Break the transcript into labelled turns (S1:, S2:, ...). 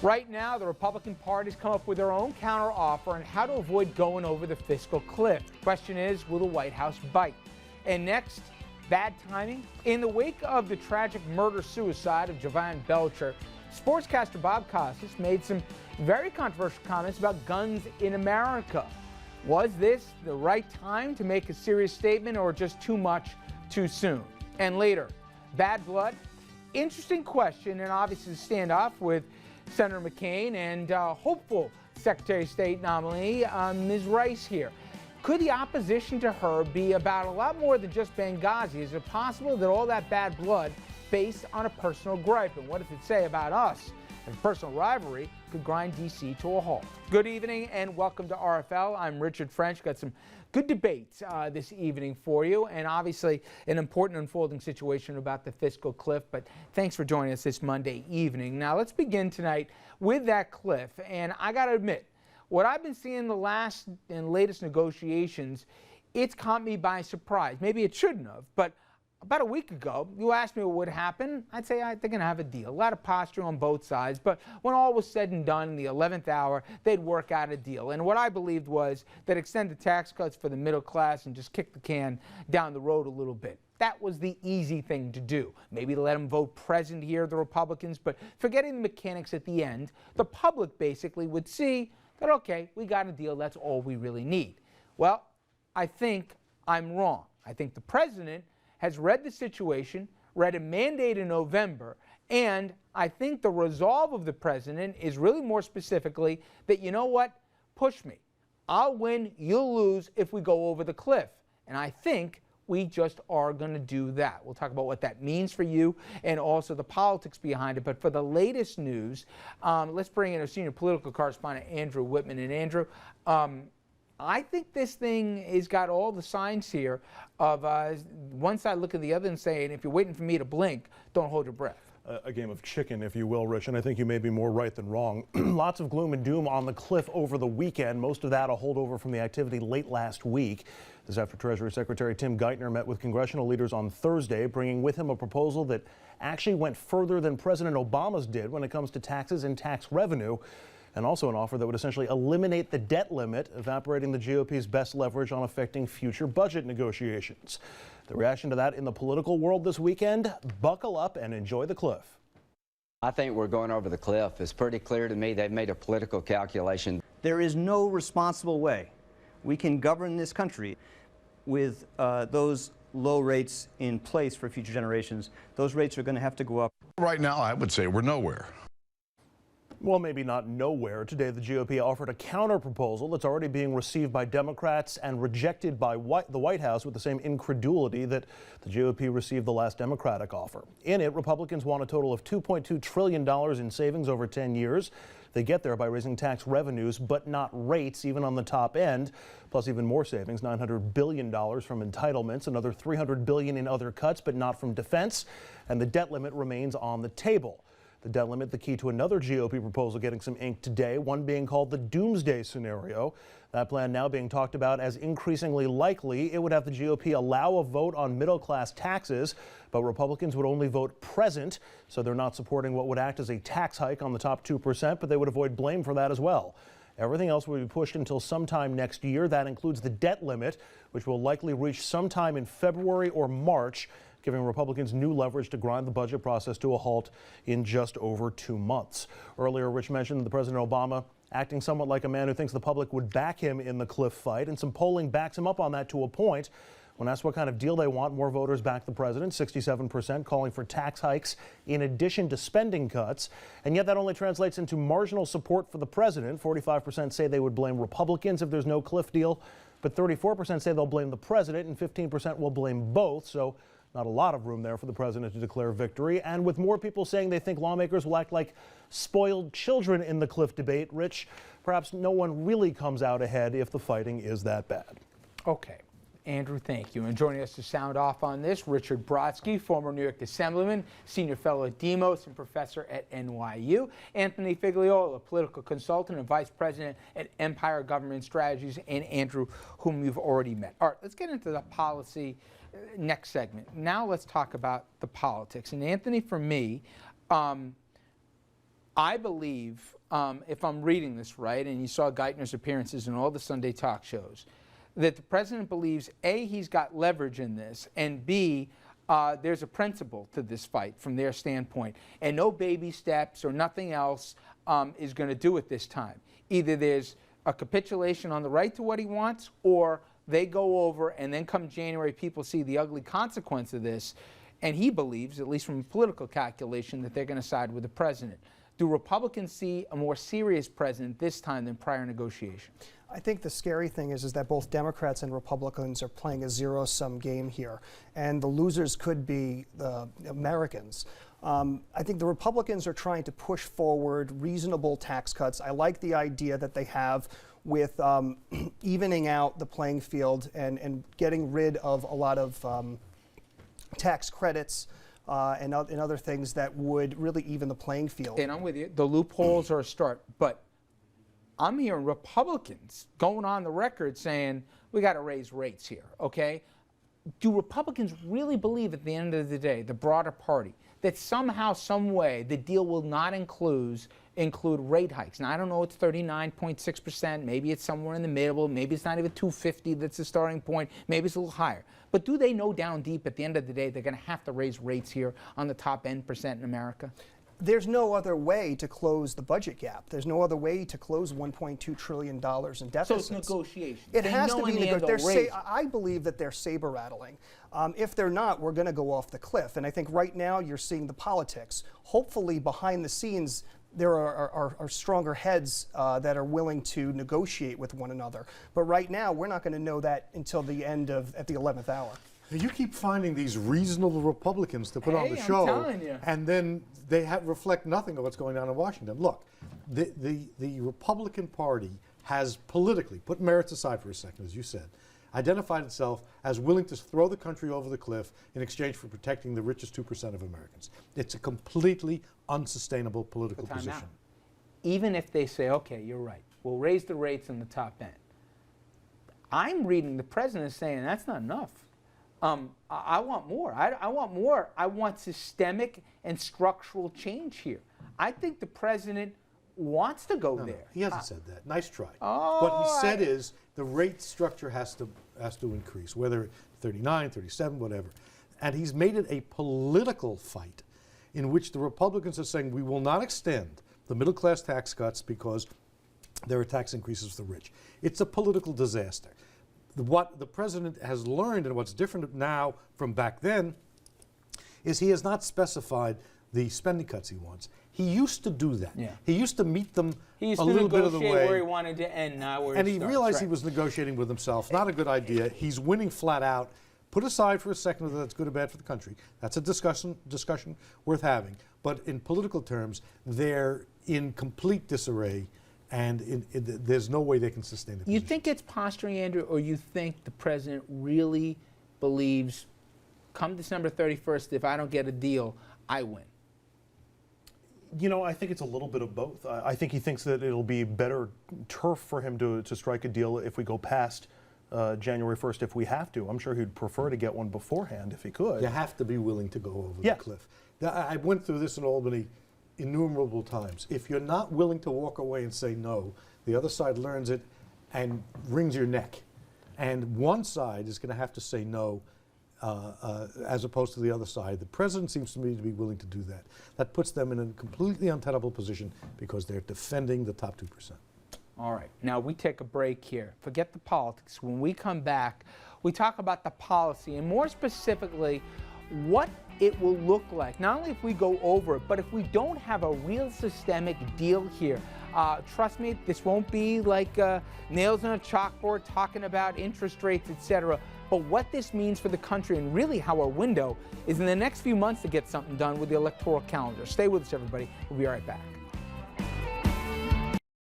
S1: Right now, the Republican Party's come up with their own counteroffer on how to avoid going over the fiscal cliff. The question is, will the White House bite? And next, bad timing. In the wake of the tragic murder-suicide of Jovan Belcher, sportscaster Bob Costas made some very controversial comments about guns in America. Was this the right time to make a serious statement, or just too much too soon? And later, bad blood? Interesting question, and obviously the standoff with Senator McCain and hopeful Secretary of State nominee Ms. Rice here. Could the opposition to her be about a lot more than just Benghazi? Is it possible that all that bad blood based on a personal gripe? And what does it say about us? And personal rivalry could grind D.C. to a halt. Good evening and welcome to RFL. I'm Richard French. Got some good debates this evening for you, and obviously an important unfolding situation about the fiscal cliff. But thanks for joining us this Monday evening. Now let's begin tonight with that cliff. And I got to admit, what I've been seeing the last and latest negotiations, it's caught me by surprise. Maybe it shouldn't have, but about a week ago, you asked me what would happen. I'd say they're going to have a deal. A lot of posture on both sides, but when all was said and done in the 11th hour, they'd work out a deal. And what I believed was that extend the tax cuts for the middle class and just kick the can down the road a little bit. That was the easy thing to do. Maybe let them vote present here, the Republicans, but forgetting the mechanics at the end, the public basically would see that, okay, we got a deal, that's all we really need. Well, I think I'm wrong. I think the president has read the situation, read a mandate in November, and I think the resolve of the president is really more specifically that, you know what, push me. I'll win, you'll lose if we go over the cliff. And I think we just are going to do that. We'll talk about what that means for you and also the politics behind it. But for the latest news, let's bring in our senior political correspondent, Andrew Whitman. And Andrew, I think this thing has got all the signs here of one side looking at the other and saying, if you're waiting for me to blink, don't hold your breath.
S2: A game of chicken, if you will, Rich, and I think you may be more right than wrong. Lots of gloom and doom on the cliff over the weekend, most of that a holdover from the activity late last week. This after Treasury Secretary Tim Geithner met with congressional leaders on Thursday, bringing with him a proposal that actually went further than President Obama's did when it comes to taxes and tax revenue, and also an offer that would essentially eliminate the debt limit, evaporating the GOP's best leverage on affecting future budget negotiations. The reaction to that in the political world this weekend? Buckle up and enjoy the cliff.
S3: I think we're going over the cliff. It's pretty clear to me they've made a political calculation.
S4: There is no responsible way we can govern this country with those low rates in place for future generations. Those rates are going to have to go up.
S5: Right now, I would say we're nowhere.
S2: Well, maybe not nowhere. Today, the GOP offered a counter-proposal that's already being received by Democrats and rejected by the White House with the same incredulity that the GOP received the last Democratic offer. In it, Republicans want a total of $2.2 trillion in savings over 10 years. They get there by raising tax revenues, but not rates, even on the top end, plus even more savings, $900 billion from entitlements, another $300 billion in other cuts, but not from defense, and the debt limit remains on the table. The debt limit, the key to another GOP proposal getting some ink today, one being called the doomsday scenario. That plan now being talked about as increasingly likely. It would have the GOP allow a vote on middle-class taxes, but Republicans would only vote present, so they're not supporting what would act as a tax hike on the top 2%, but they would avoid blame for that as well. Everything else will be pushed until sometime next year. That includes the debt limit, which will likely reach sometime in February or March, giving Republicans new leverage to grind the budget process to a halt in just over 2 months. Earlier, Rich mentioned that President Obama acting somewhat like a man who thinks the public would back him in the cliff fight, and some polling backs him up on that to a point. When asked what kind of deal they want, more voters back the president, 67% calling for tax hikes in addition to spending cuts. And yet that only translates into marginal support for the president. 45% say they would blame Republicans if there's no cliff deal, but 34% say they'll blame the president and 15% will blame both. So not a lot of room there for the president to declare victory. And with more people saying they think lawmakers will act like spoiled children in the cliff debate, Rich, perhaps no one really comes out ahead if the fighting is that bad.
S1: Okay. Andrew, thank you. And joining us to sound off on this, Richard Brodsky, former New York Assemblyman, senior fellow at Demos and professor at NYU. Anthony Figliola, political consultant and vice president at Empire Government Strategies, and Andrew, whom you've already met. All right, let's get into the policy next segment. Now let's talk about the politics. And Anthony, for me, I believe if I'm reading this right, and you saw Geithner's appearances in all the Sunday talk shows, that the president believes, A, he's got leverage in this, and B, there's a principle to this fight from their standpoint. And no baby steps or nothing else is going to do it this time. Either there's a capitulation on the right to what he wants, or they go over, and then come January, people see the ugly consequence of this, and he believes, at least from a political calculation, that they're going to side with the president. Do Republicans see a more serious president this time than prior negotiations?
S6: I think the scary thing is that both Democrats and Republicans are playing a zero-sum game here, and the losers could be the Americans. I think the Republicans are trying to push forward reasonable tax cuts. I like the idea that they have with evening out the playing field and getting rid of a lot of tax credits and other things that would really even the playing field.
S1: And I'm with you. The loopholes are a start, but I'm hearing Republicans going on the record saying we got to raise rates here, okay? Do Republicans really believe at the end of the day, the broader party, that somehow, some way, the deal will not include rate hikes? Now, I don't know, it's 39.6%, maybe it's somewhere in the middle, maybe it's not even 250 that's the starting point, maybe it's a little higher. But do they know down deep at the end of the day they're going to have to raise rates here on the top end percent in America?
S6: There's no other way to close the budget gap. There's no other way to close $1.2 trillion in deficits.
S1: So it's negotiation.
S6: It
S1: They
S6: has
S1: know
S6: to be
S1: in the end they'll
S6: negotiated.
S1: raise it.
S6: I believe that they're saber rattling. If they're not, we're going to go off the cliff. And I think right now you're seeing the politics. Hopefully behind the scenes there are stronger heads that are willing to negotiate with one another. But right now we're not going to know that until the end of, at the 11th hour.
S7: You keep finding these reasonable Republicans to put on the
S1: Hey, I'm
S7: show,
S1: telling you.
S7: and then they reflect nothing of what's going on in Washington. Look, the Republican Party has politically, put merits aside for a second, as you said, identified itself as willing to throw the country over the cliff in exchange for protecting the richest 2% of Americans. It's a completely unsustainable political
S1: But time
S7: position.
S1: out. Even if they say, okay, you're right, we'll raise the rates on the top end, I'm reading the president saying that's not enough. I want more. I want more. I want systemic and structural change here. I think the president wants to go there.
S7: He hasn't said that. Nice try.
S1: Oh,
S7: what he said is the rate structure has to increase, whether 39, 37, whatever. And he's made it a political fight in which the Republicans are saying we will not extend the middle class tax cuts because there are tax increases for the rich. It's a political disaster. What the president has learned, and what's different now from back then, is he has not specified the spending cuts he wants. He used to do that.
S1: Yeah.
S7: He used to meet them
S1: He used
S7: a
S1: to
S7: little bit of the
S1: negotiate
S7: way.
S1: where he wanted to end, not where
S7: And
S1: he
S7: he
S1: starts.
S7: realized he
S1: Right.
S7: was negotiating with himself. Not a good idea. He's winning flat out. Put aside for a second whether that's good or bad for the country. That's a discussion worth having. But in political terms, they're in complete disarray, and there's no way they can sustain the
S1: You
S7: position.
S1: think it's posturing, Andrew, or you think the president really believes, come December 31st, if I don't get a deal, I win?
S2: You know, I think it's a little bit of both. I think he thinks that it'll be better turf for him to strike a deal if we go past January 1st if we have to. I'm sure he'd prefer to get one beforehand if he could.
S7: You have to be willing to go over
S2: Yes.
S7: the cliff. Now, I went through this in Albany innumerable times. If you're not willing to walk away and say no, the other side learns it and wrings your neck. And one side is going to have to say no as opposed to the other side. The president seems to me to be willing to do that. That puts them in a completely untenable position because they're defending the top 2%.
S1: All right, now we take a break here. Forget the politics. When we come back, we talk about the policy and more specifically, what it will look like. Not only if we go over it, but if we don't have a real systemic deal here. Trust me, this won't be like nails on a chalkboard talking about interest rates, etc. But what this means for the country and really how our window is in the next few months to get something done with the electoral calendar. Stay with us, everybody. We'll be right back.